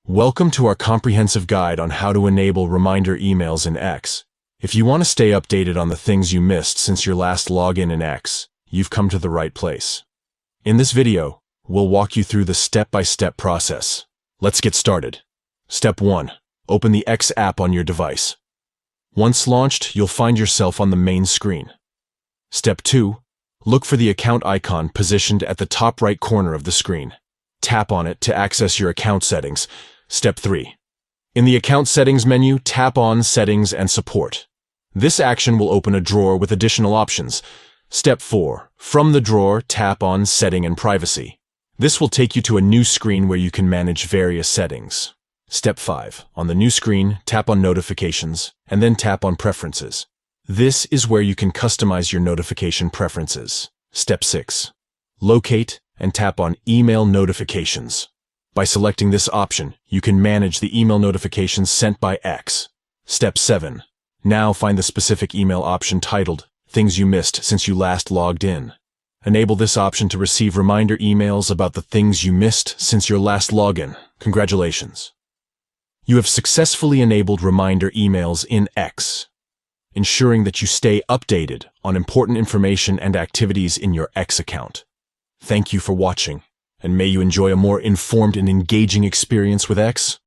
Welcome to our comprehensive guide on how to enable reminder emails in X. If you want to stay updated on the things you missed since your last login in X, you've come to the right place. In this video, we'll walk you through the step-by-step process. Let's get started. Step 1. Open the X app on your device. Once launched, you'll find yourself on the main screen. Step 2. Look for the account icon positioned at the top right corner of the screen. Tap on it to access your account settings. Step 3. In the Account Settings menu, tap on Settings and Support. This action will open a drawer with additional options. Step 4. From the drawer, tap on Setting and Privacy. This will take you to a new screen where you can manage various settings. Step 5. On the new screen, tap on Notifications, and then tap on Preferences. This is where you can customize your notification preferences. Step 6. Locate and tap on Email Notifications. By selecting this option, you can manage the email notifications sent by X. Step 7. Now find the specific email option titled Things You Missed Since You Last Logged In. Enable this option to receive reminder emails about the things you missed since your last login. Congratulations. You have successfully enabled reminder emails in X, ensuring that you stay updated on important information and activities in your X account. Thank you for watching, and may you enjoy a more informed and engaging experience with X.